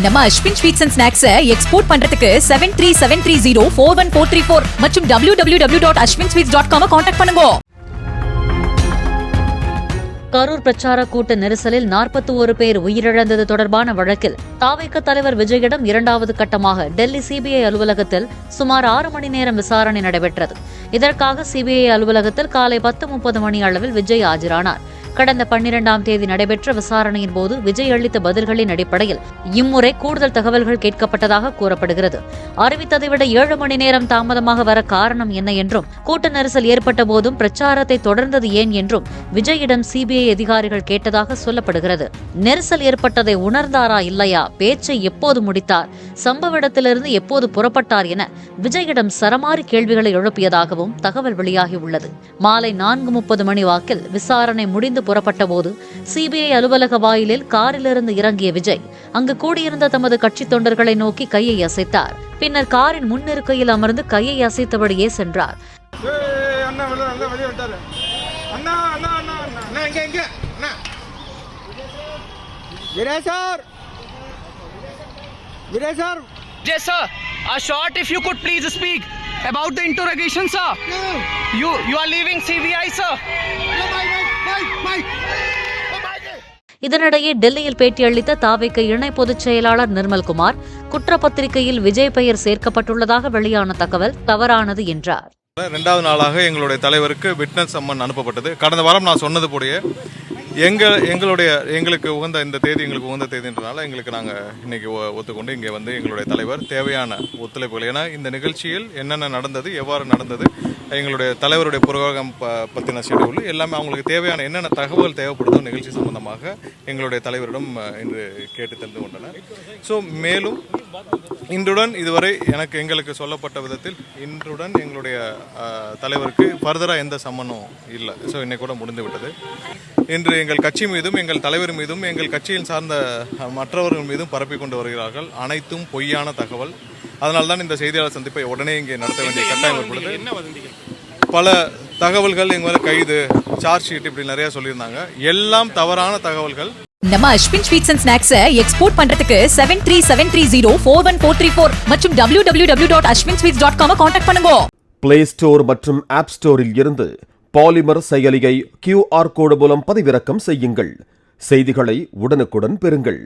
நம்ம Ashwin sweets and snacks export பண்றதுக்கு 7373041434 மற்றும் www.ashwinsweets.com கான்டாக்ட் பண்ணுங்க. கரூர் பிரச்சார கூட்ட நெரிசலில் 41 பேர் உயிரிழந்தது தொடர்பான வழக்கில் தாவேக தலைவர் விஜயிடம் இரண்டாவது கட்டமாக டெல்லி சிபிஐ அலுவலகத்தில் சுமார் 6 மணி நேரம் விசாரணை நடைபெற்றது. இதற்காக சிபிஐ அலுவலகத்தில் காலை 10:30 மணி அளவில் விஜய் ஆஜரானார். கடந்த 12ஆம் தேதி நடைபெற்ற விசாரணையின் போது விஜய் அளித்த பதில்களின் அடிப்படையில் இம்முறை கூடுதல் தகவல்கள் கேட்கப்பட்டதாக கூறப்படுகிறது. அறிவித்ததை விட 7 மணி நேரம் தாமதமாக வர காரணம் என்ன என்றும், கூட்ட நெரிசல் ஏற்பட்ட போதும் பிரச்சாரத்தை தொடர்ந்தது ஏன் என்றும் விஜயிடம் சிபிஐ அதிகாரிகள் கேட்டதாக சொல்லப்படுகிறது. நெரிசல் ஏற்பட்டதை உணர்ந்தாரா இல்லையா, பேச்சை எப்போது முடித்தார், சம்பவ இடத்திலிருந்து எப்போது புறப்பட்டார் என விஜயிடம் சரமாரி கேள்விகளை எழுப்பியதாகவும் தகவல் வெளியாகியுள்ளது. மாலை 4:30 மணி வாக்கில் விசாரணை முடிந்து புறப்பட்ட போது சிபிஐ அலுவலக வாயிலில் காரிலிருந்து இறங்கிய விஜய் அங்கு கூடியிருந்த தமது கட்சி தொண்டர்களை நோக்கி கையை அசைத்தார். பின்னர் காரின் முன்னிருக்கையில் அமர்ந்து கையை அசைத்தபடியே சென்றார். Yes, sir. A short, if you could please speak about the interrogation, sir. No. You are leaving CBI, sir. இதனிடையே டெல்லியில் பேட்டியளித்த தாவேக இணை பொதுச் செயலாளர் நிர்மல்குமார் குற்றப்பத்திரிகையில் விஜய் பெயர் சேர்க்கப்பட்டுள்ளதாக வெளியான தகவல் தவறானது என்றார். 2வது நாளாக எங்களுடைய தலைவருக்கு விட்னஸ் சம்மன் அனுப்பப்பட்டது. கடந்த வாரம் நான் சொன்னது போலயே எங்களுக்கு உகந்த இந்த தேதி எங்களுக்கு உகந்த தேதின்றனால எங்களுக்கு நாங்கள் இன்னைக்கு ஒத்துக்கொண்டு இங்கே வந்து எங்களுடைய தலைவர் தேவையான ஒத்துழைப்புகள், ஏன்னா இந்த நிகழ்ச்சியில் என்னென்ன நடந்தது, எவ்வாறு நடந்தது, எங்களுடைய தலைவருடைய புரோகிராம் பற்றின ஷெடியூல் எல்லாமே அவங்களுக்கு தேவையான என்னென்ன தகவல் தேவைப்படுதோ நிகழ்ச்சி சம்பந்தமாக எங்களுடைய தலைவரிடம் இன்று கேட்டு தெரிந்து கொண்டனர். ஸோ மேலும் இன்றுடன் இதுவரை எங்களுக்கு சொல்லப்பட்ட விதத்தில் இன்றுடன் எங்களுடைய தலைவருக்கு ஃபர்தராக எந்த சம்மனும் இல்லை. ஸோ இன்னைக்கு கூட முடிந்து விட்டது. இன்று எங்கள் கட்சி மீதும் எங்கள் தலைவர் மீதும் எங்கள் கட்சியில் சார்ந்த மற்றவர்கள் மீதும் பரப்பிக் கொண்டு வருகிறார்கள். அனைத்தும் பொய்யான தகவல். அதனால்தான் இந்த செய்தியாளர் சந்திப்பை உடனே இங்கே நடத்த வேண்டிய கட்டாயம் ஏற்படுது. பல தகவல்கள் எங்க மேல கைது, சார்ஜ் ஷீட் இப்படி நிறைய சொல்லியிருந்தாங்க. எல்லாம் தவறான தகவல்கள். நம்ம Ashwin sweets and snacks export பண்றதுக்கு 7373041434 மற்றும் www.ashwinsweets.com கான்டாக்ட் பண்ணுங்க. பிளே ஸ்டோர் மற்றும் ஆப் ஸ்டோரில் இருந்து பாலிமர் செயலியை QR கோடு மூலம் பதிவிறக்கம் செய்யுங்கள். செய்திகளை உடனுக்குடன் பெறுங்கள்.